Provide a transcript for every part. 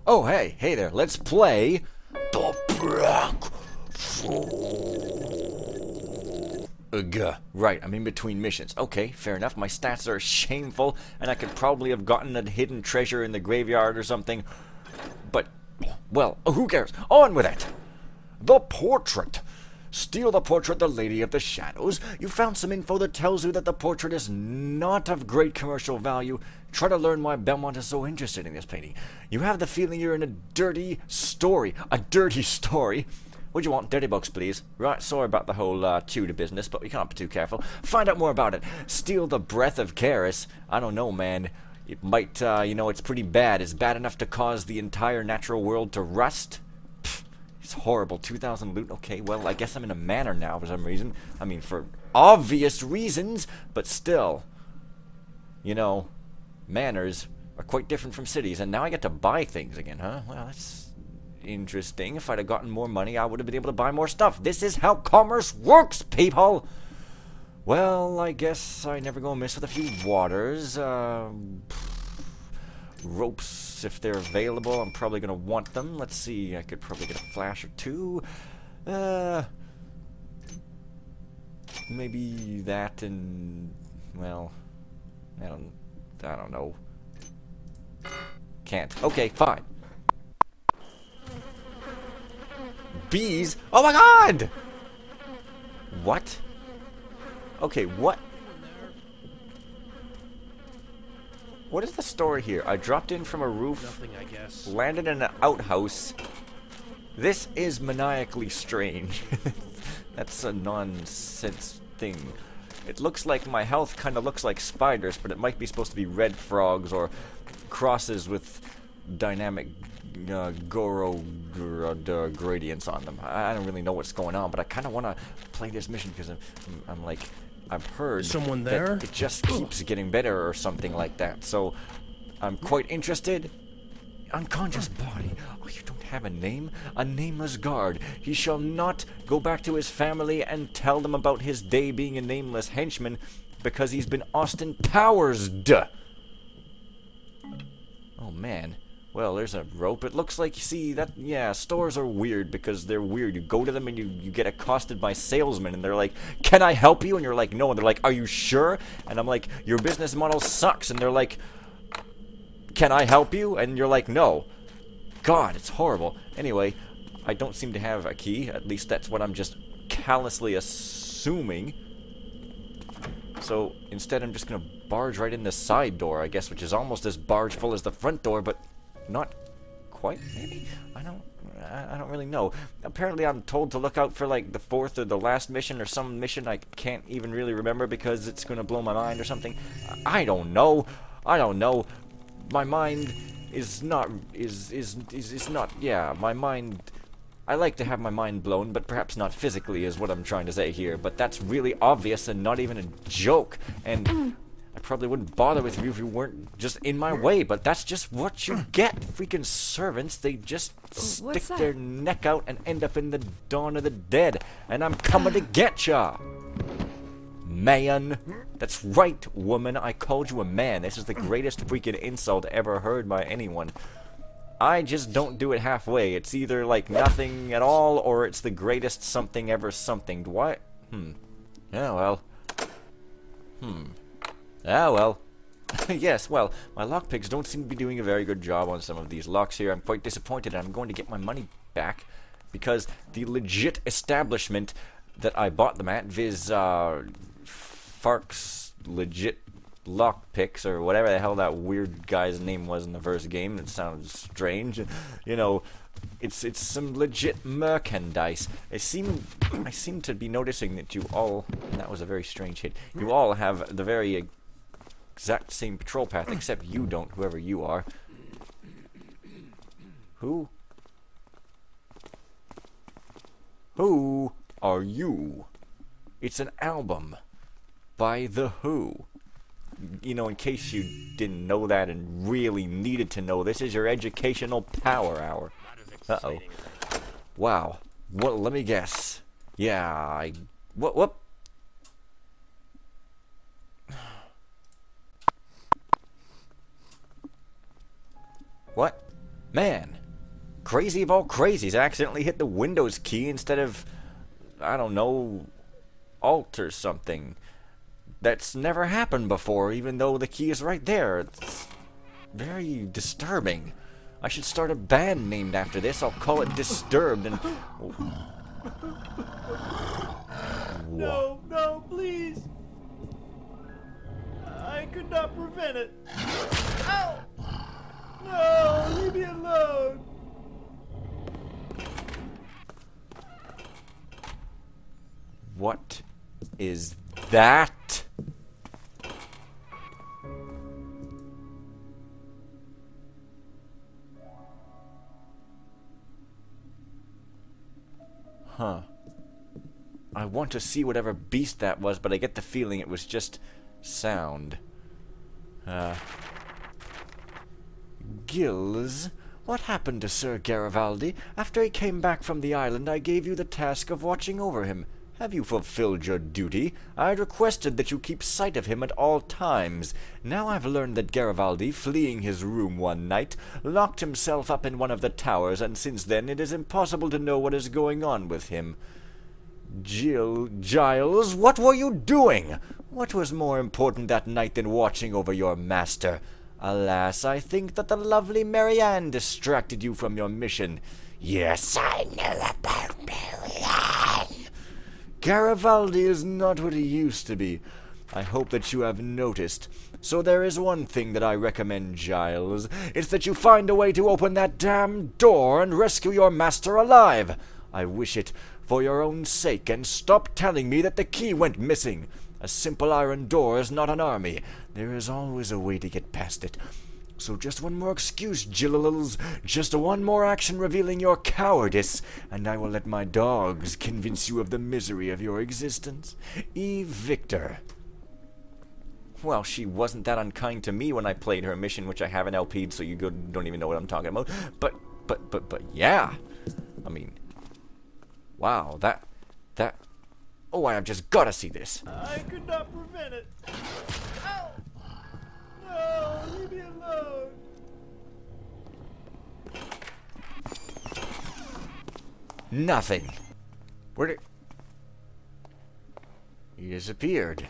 Oh, hey there. Let's play the Black Phone. Ugh. Right, I'm in between missions. Okay, fair enough. My stats are shameful, and I could probably have gotten a hidden treasure in the graveyard or something. But, well, who cares? On with it! The portrait. Steal the portrait, the Lady of the Shadows. You found some info that tells you that the portrait is not of great commercial value. Try to learn why Belmont is so interested in this painting. You have the feeling you're in a dirty story. A dirty story? What do you want? Dirty books, please. Right, sorry about the whole Tudor business, but we can't be too careful. Find out more about it. Steal the breath of Karis. I don't know, man. It might, it's pretty bad. It's bad enough to cause the entire natural world to rust. It's horrible. 2,000 loot. Okay, well, I guess I'm in a manor now for some reason. I mean, for obvious reasons, but still. You know, manors are quite different from cities, and now I get to buy things again, huh? Well, that's interesting. If I'd have gotten more money, I would have been able to buy more stuff. This is how commerce works, people! Well, I guess I never go amiss with a few waters. Ropes, if they're available, I'm probably going to want them. Let's see, I could probably get a flash or two. Maybe that and, well, I don't know. Can't. Okay, fine. Bees? Oh my god! What? Okay, what? What is the story here? I dropped in from a roof, Nothing, I guess. landed in an outhouse. This is maniacally strange. That's a nonsense thing. It looks like my health kind of looks like spiders, but it might be supposed to be red frogs or crosses with dynamic Goro gradients on them. I don't really know what's going on, but I kind of want to play this mission because I'm like, I've heard Someone there? that it just keeps getting better or something like that. So I'm quite interested. Unconscious body. Oh, you don't have a name? A nameless guard. He shall not go back to his family and tell them about his day being a nameless henchman because he's been Austin Powers'd. Oh, man. Well, there's a rope. It looks like, see, that, yeah, stores are weird because they're weird. You go to them and you get accosted by salesmen and they're like, can I help you? And you're like, no. And they're like, are you sure? And I'm like, your business model sucks. And they're like, can I help you? And you're like, no. God, it's horrible. Anyway, I don't seem to have a key. At least that's what I'm just callously assuming. So instead I'm just going to barge right in the side door, I guess, which is almost as barge full as the front door, but not quite, maybe? I don't really know. Apparently I'm told to look out for like the fourth or the last mission or some mission I can't even really remember because it's going to blow my mind or something. I don't know. My mind is not, yeah, my mind, I like to have my mind blown, but perhaps not physically is what I'm trying to say here, but that's really obvious and not even a joke, and I probably wouldn't bother with you if you weren't just in my way, but that's just what you get. Freaking servants, they just stick their neck out and end up in the dawn of the dead, and I'm coming to get ya! Man. That's right, woman. I called you a man. This is the greatest freaking insult ever heard by anyone. I just don't do it halfway. It's either like nothing at all, or it's the greatest something ever something. Do I? Yeah, well. Ah, well. Yes, well, my lockpicks don't seem to be doing a very good job on some of these locks here. I'm quite disappointed, and I'm going to get my money back because the legit establishment that I bought them at, viz. Fark's legit lockpicks, or whatever the hell that weird guy's name was in the first game. It sounds strange. You know, it's some legit merchandise. I seem to be noticing that you all, and that was a very strange hit, you all have the very exact same patrol path, except you don't, whoever you are. Who are you? It's an album by The Who. You know, in case you didn't know that and really needed to know, this is your educational power hour. Uh-oh. Wow. Well, let me guess. Yeah, What? What? Man, crazy of all crazies, I accidentally hit the Windows key instead of, I don't know, Alt or something. That's never happened before, even though the key is right there. It's very disturbing. I should start a band named after this. I'll call it Disturbed and... No, no, please. I could not prevent it. Ow! No, leave me alone. What is that? Huh. I want to see whatever beast that was, but I get the feeling it was just sound. Gills? What happened to Sir Garibaldi? After he came back from the island, I gave you the task of watching over him. Have you fulfilled your duty? I had requested that you keep sight of him at all times. Now I've learned that Garibaldi, fleeing his room one night, locked himself up in one of the towers, and since then it is impossible to know what is going on with him. Giles, what were you doing? What was more important that night than watching over your master? Alas, I think that the lovely Marianne distracted you from your mission. Yes, I know about Marianne. Garibaldi is not what he used to be. I hope that you have noticed. So there is one thing that I recommend, Giles. It's that you find a way to open that damn door and rescue your master alive. I wish it for your own sake, and stop telling me that the key went missing. A simple iron door is not an army. There is always a way to get past it. So just one more excuse, Gills. Just one more action revealing your cowardice, and I will let my dogs convince you of the misery of your existence. Eve Victor. Well, she wasn't that unkind to me when I played her mission, which I haven't LP'd, so you don't even know what I'm talking about. But, yeah. I mean, wow, that... Oh, I have just got to see this. I could not prevent it. Ow! No, leave me alone. Nothing. Where did... He disappeared.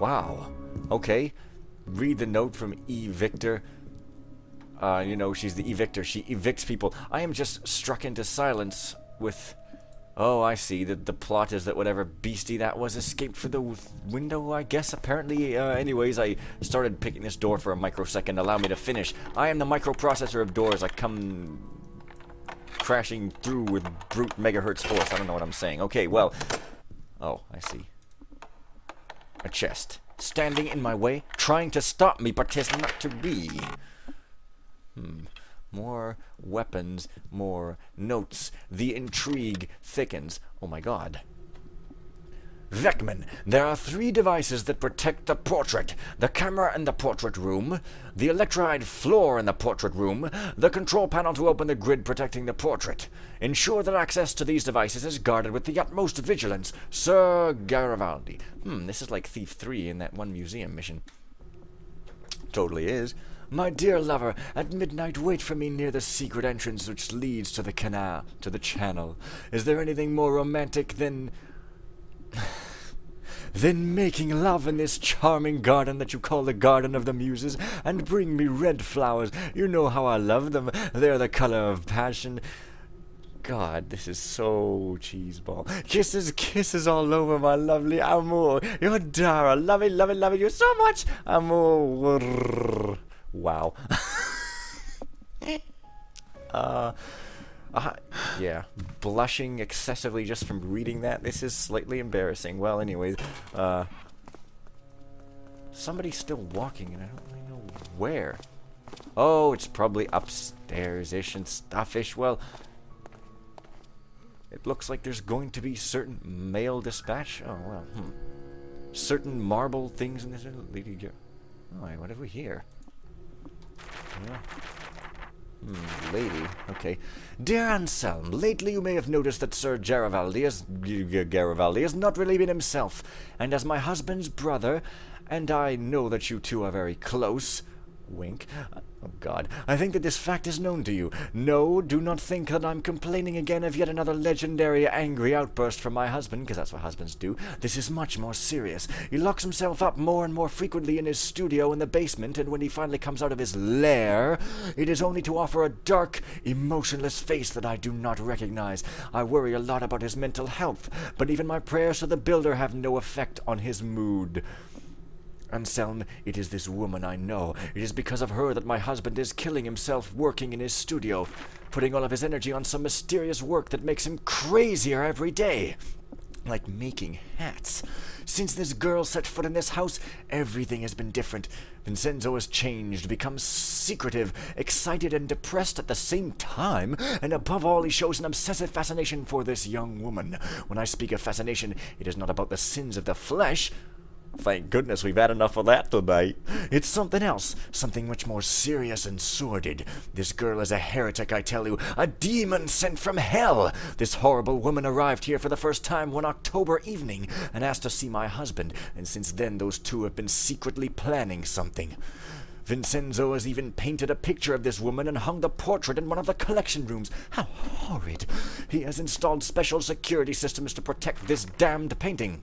Wow. Okay. Read the note from E. Victor. You know, she's the evictor. She evicts people. I am just struck into silence with... Oh, I see. The plot is that whatever beastie that was escaped through the window, I guess. Apparently, anyways, I started picking this door for a microsecond. Allow me to finish. I am the microprocessor of doors. I come crashing through with brute megahertz force. I don't know what I'm saying. Okay, well... Oh, I see. A chest. Standing in my way, trying to stop me, but 'tis not to be. More weapons, more notes. The intrigue thickens. Oh my god. Vekman, there are 3 devices that protect the portrait. The camera in the portrait room, the electride floor in the portrait room, the control panel to open the grid protecting the portrait. Ensure that access to these devices is guarded with the utmost vigilance. Sir Garibaldi. This is like Thief 3 in that one museum mission. Totally is. My dear lover, at midnight wait for me near the secret entrance which leads to the canal, to the channel. Is there anything more romantic than making love in this charming garden that you call the Garden of the Muses, and bring me red flowers? You know how I love them. They're the color of passion. God, this is so cheeseball. Kisses, kisses all over my lovely amour. You're Dara. Love it you so much. Amour. Wow. Yeah, blushing excessively just from reading that. This is slightly embarrassing. Well, anyways, somebody's still walking, and I don't really know where. Oh, it's probably upstairs-ish and stuff-ish. Well, it looks like there's going to be certain mail dispatch. Oh, well, certain marble things in this lady. Oh, what have we here? Yeah. Lady. Okay. Dear Anselm, lately you may have noticed that Sir Garibaldi has not really been himself, and as my husband's brother, and I know that you two are very close. Wink. Oh, God. I think that this fact is known to you. No, do not think that I'm complaining again of yet another legendary angry outburst from my husband, because that's what husbands do. This is much more serious. He locks himself up more and more frequently in his studio in the basement, and when he finally comes out of his lair, it is only to offer a dark, emotionless face that I do not recognize. I worry a lot about his mental health, but even my prayers to the builder have no effect on his mood. Anselm, it is this woman I know. It is because of her that my husband is killing himself working in his studio, putting all of his energy on some mysterious work that makes him crazier every day. Like making hats. Since this girl set foot in this house, everything has been different. Vincenzo has changed, become secretive, excited, and depressed at the same time, and above all he shows an obsessive fascination for this young woman. When I speak of fascination, it is not about the sins of the flesh. Thank goodness we've had enough of that tonight. It's something else, something much more serious and sordid. This girl is a heretic, I tell you, a demon sent from hell. This horrible woman arrived here for the first time one October evening and asked to see my husband, and since then those two have been secretly planning something. Vincenzo has even painted a picture of this woman and hung the portrait in one of the collection rooms. How horrid! He has installed special security systems to protect this damned painting.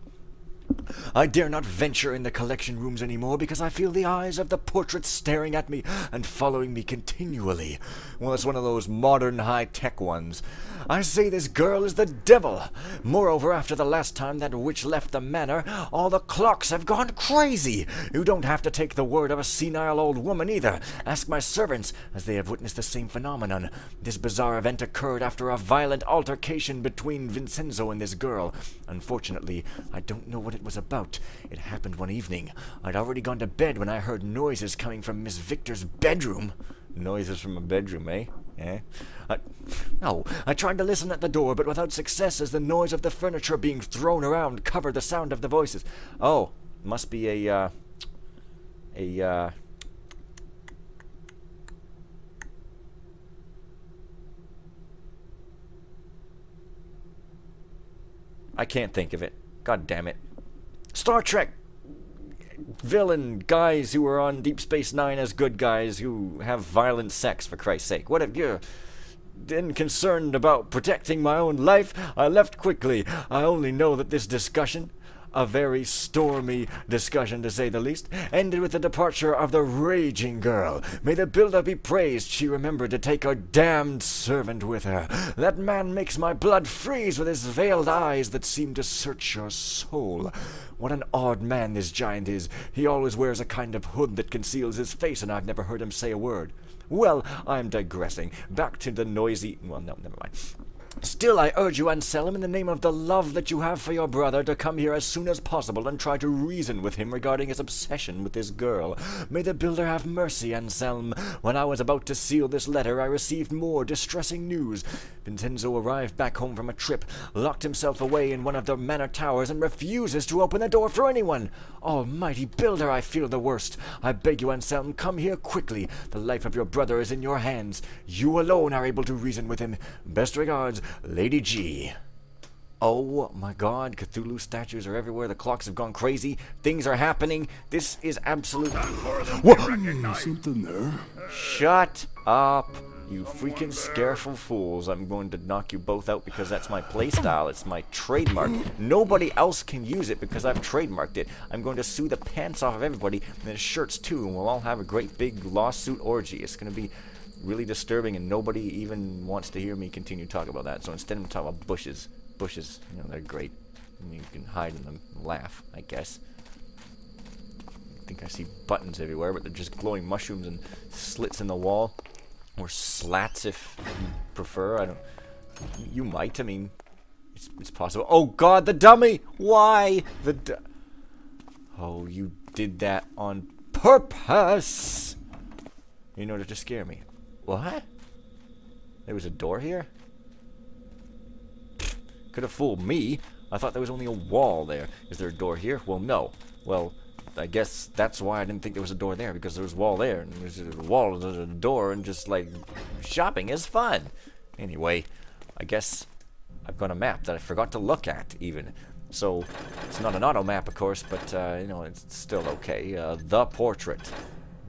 I dare not venture in the collection rooms anymore because I feel the eyes of the portrait staring at me and following me continually. Well, it's one of those modern high-tech ones. I say this girl is the devil. Moreover, after the last time that witch left the manor, all the clocks have gone crazy. You don't have to take the word of a senile old woman either. Ask my servants, as they have witnessed the same phenomenon. This bizarre event occurred after a violent altercation between Vincenzo and this girl. Unfortunately, I don't know what it was about. It happened one evening. I'd already gone to bed when I heard noises coming from Miss Victor's bedroom. Noises from a bedroom, eh? No, I tried to listen at the door, but without success, as the noise of the furniture being thrown around covered the sound of the voices. Oh, must be I can't think of it. God damn it. Star Trek villain guys who are on Deep Space Nine as good guys who have violent sex, for Christ's sake. What if you're then concerned about protecting my own life? I left quickly. I only know that this discussion, a very stormy discussion to say the least, ended with the departure of the raging girl. May the builder be praised she remembered to take her damned servant with her. That man makes my blood freeze with his veiled eyes that seem to search your soul. What an odd man this giant is. He always wears a kind of hood that conceals his face, and I've never heard him say a word. Well, I'm digressing. Back to the noisy... Well, no, never mind. Still, I urge you, Anselm, in the name of the love that you have for your brother, to come here as soon as possible and try to reason with him regarding his obsession with this girl. May the builder have mercy, Anselm. When I was about to seal this letter, I received more distressing news. Vincenzo arrived back home from a trip, locked himself away in one of the manor towers, and refuses to open the door for anyone. Almighty builder, I feel the worst. I beg you, Anselm, come here quickly. The life of your brother is in your hands. You alone are able to reason with him. Best regards, Lady G. Oh my God, Cthulhu statues are everywhere. The clocks have gone crazy. Things are happening. This is absolute... Something there. Shut up, you freaking scareful fools. I'm going to knock you both out because that's my playstyle. It's my trademark. Nobody else can use it because I've trademarked it. I'm going to sue the pants off of everybody, and their shirts too, and we'll all have a great big lawsuit orgy. It's going to be really disturbing, and nobody even wants to hear me continue to talk about that. So instead I'm talking about bushes. Bushes, you know, they're great. And you can hide in them and laugh, I guess. I think I see buttons everywhere, but they're just glowing mushrooms and slits in the wall. Or slats, if you prefer. I don't... You might, I mean... It's possible. Oh God, the dummy! Why? Oh, you did that on purpose! In order to scare me. What? There was a door here? Could have fooled me. I thought there was only a wall there. Is there a door here? Well, no. Well, I guess that's why I didn't think there was a door there, because there was a wall there, and there's a wall, there's a door, and just, like, shopping is fun. Anyway, I guess I've got a map that I forgot to look at, even. So, it's not an auto map, of course, but, you know, it's still okay. The portrait.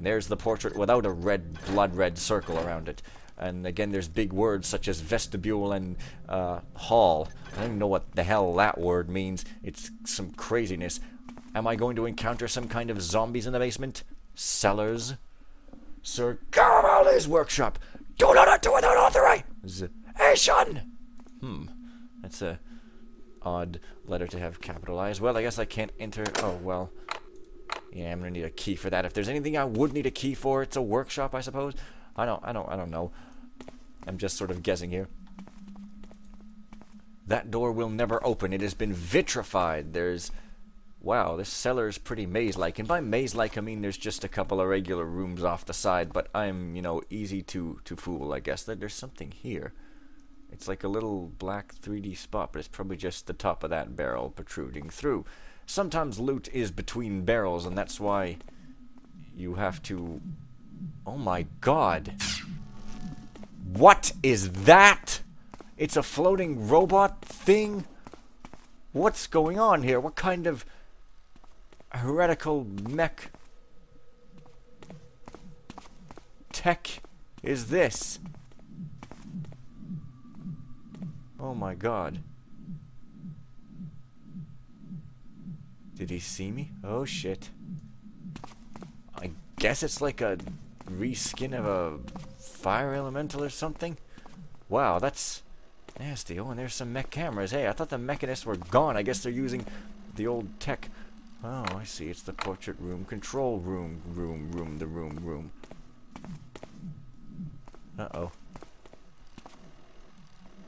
There's the portrait without a red, blood-red circle around it. And again, there's big words such as vestibule and hall. I don't even know what the hell that word means. It's some craziness. Am I going to encounter some kind of zombies in the basement? Cellars? Sir Garibaldi's workshop. Do not enter without authorization! That's a odd letter to have capitalized. Well, I guess I can't enter. Oh, well. Yeah, I'm gonna need a key for that. If there's anything I would need a key for, it's a workshop, I suppose. I don't know. I'm just sort of guessing here. That door will never open. It has been vitrified. Wow, this cellar is pretty maze-like. And by maze-like, I mean there's just a couple of regular rooms off the side. But I'm, easy to fool, I guess. There's something here. It's like a little black 3D spot, but it's probably just the top of that barrel protruding through. Sometimes loot is between barrels, and that's why you have to... Oh my god. What is that? It's a floating robot thing? What's going on here? What kind of heretical mech tech is this? Oh my god. Did he see me? Oh shit. I guess it's like a reskin of a fire elemental or something. Wow, that's nasty. Oh, and there's some mech cameras. Hey, I thought the mechanists were gone. I guess they're using the old tech. Oh, I see. It's the portrait room, control room, the room. Uh-oh.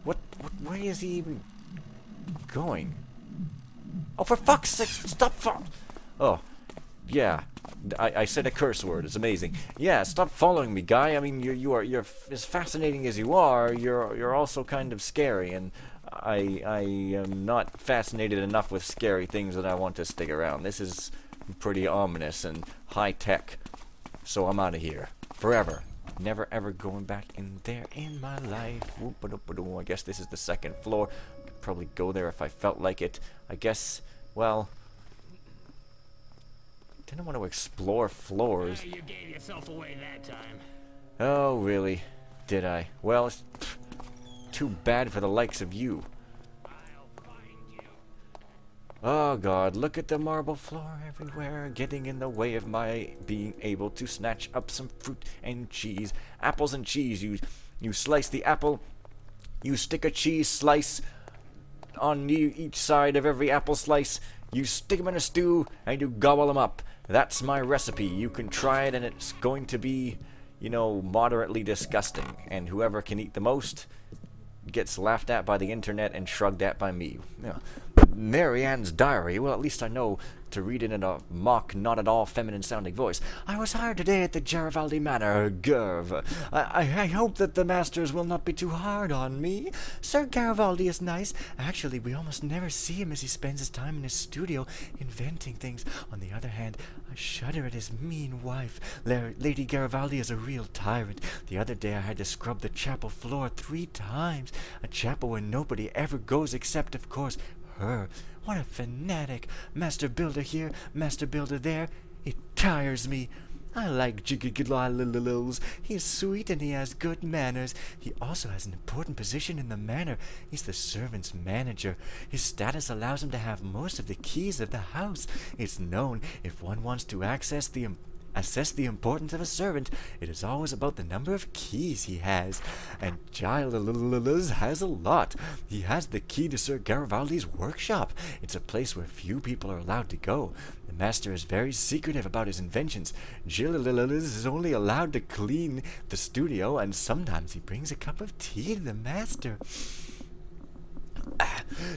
What way is he even going? Oh, for fuck's sake, stop Oh, yeah. I said a curse word. It's amazing. Yeah, stop following me, guy. I mean, you're as fascinating as you are. You're also kind of scary, and I am not fascinated enough with scary things that I want to stick around. This is pretty ominous and high tech. So I'm out of here forever. Never ever going back in there in my life. I guess this is the second floor. Could probably go there if I felt like it. I guess, well, didn't want to explore floors. You gave yourself away that time. Oh, really? Did I? Well, it's too bad for the likes of you. I'll find you. Oh god, look at the marble floor everywhere, getting in the way of my being able to snatch up some fruit and cheese. Apples and cheese. You slice the apple, you stick a cheese slice on each side of every apple slice, you stick them in a stew, and you gobble them up. That's my recipe. You can try it, and it's going to be, moderately disgusting. And whoever can eat the most gets laughed at by the internet and shrugged at by me. Yeah. Mary Ann's diary. Well, at least I know to read it in a mock, not at all feminine-sounding voice. I was hired today at the Garibaldi Manor. Gerv. I hope that the masters will not be too hard on me. Sir Garibaldi is nice. Actually, we almost never see him as he spends his time in his studio inventing things. On the other hand, I shudder at his mean wife. Lady Garibaldi is a real tyrant. The other day I had to scrub the chapel floor 3 times. A chapel where nobody ever goes except, of course, her. What a fanatic. Master builder here, master builder there. It tires me. I like Jiggy-Gillalilils. He's sweet and he has good manners. He also has an important position in the manor. He's the servants' manager. His status allows him to have most of the keys of the house. It's known if one wants to assess the importance of a servant, it is always about the number of keys he has. And Giles has a lot. He has the key to Sir Garibaldi's workshop. It's a place where few people are allowed to go. The master is very secretive about his inventions. Giles is only allowed to clean the studio, and sometimes he brings a cup of tea to the master.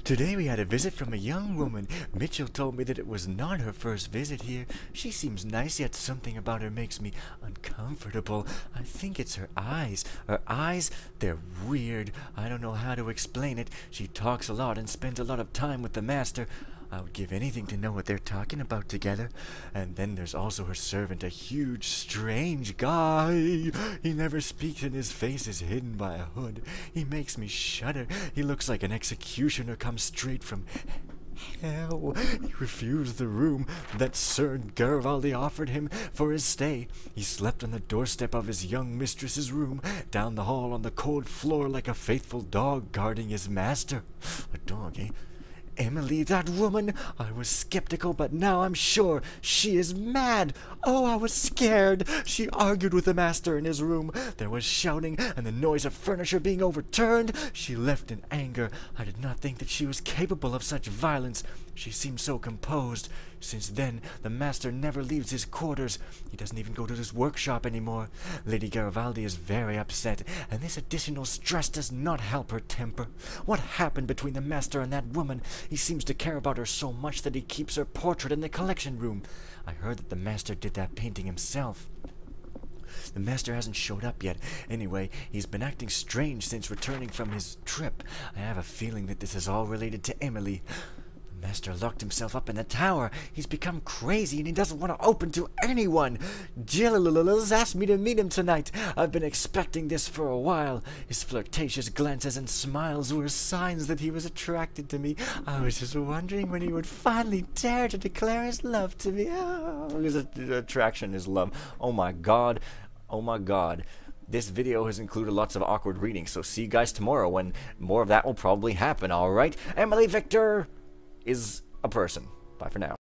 Today we had a visit from a young woman. Mitchell told me that it was not her first visit here. She seems nice, yet something about her makes me uncomfortable. I think it's her eyes. Her eyes, they're weird. I don't know how to explain it. She talks a lot and spends a lot of time with the master. I would give anything to know what they're talking about together. And then there's also her servant, a huge, strange guy. He never speaks and his face is hidden by a hood. He makes me shudder. He looks like an executioner come straight from hell. He refused the room that Sir Garibaldi offered him for his stay. He slept on the doorstep of his young mistress's room, down the hall on the cold floor like a faithful dog guarding his master. A dog, eh? Emilie, that woman! I was skeptical, but now I'm sure she is mad. Oh, I was scared. She argued with the master in his room. There was shouting and the noise of furniture being overturned. She left in anger. I did not think that she was capable of such violence. She seemed so composed. Since then, the master never leaves his quarters. He doesn't even go to his workshop anymore. Lady Garibaldi is very upset, and this additional stress does not help her temper. What happened between the master and that woman? He seems to care about her so much that he keeps her portrait in the collection room. I heard that the master did that painting himself. The master hasn't showed up yet. Anyway, he's been acting strange since returning from his trip. I have a feeling that this is all related to Emilie. The master locked himself up in the tower. He's become crazy and he doesn't want to open to anyone. Jill asked me to meet him tonight. I've been expecting this for a while. His flirtatious glances and smiles were signs that he was attracted to me. I was just wondering when he would finally dare to declare his love to me. Oh, his attraction, his love. Oh my God. Oh my God. This video has included lots of awkward reading, so see you guys tomorrow when more of that will probably happen, alright? Emilie Victor is a person. Bye for now.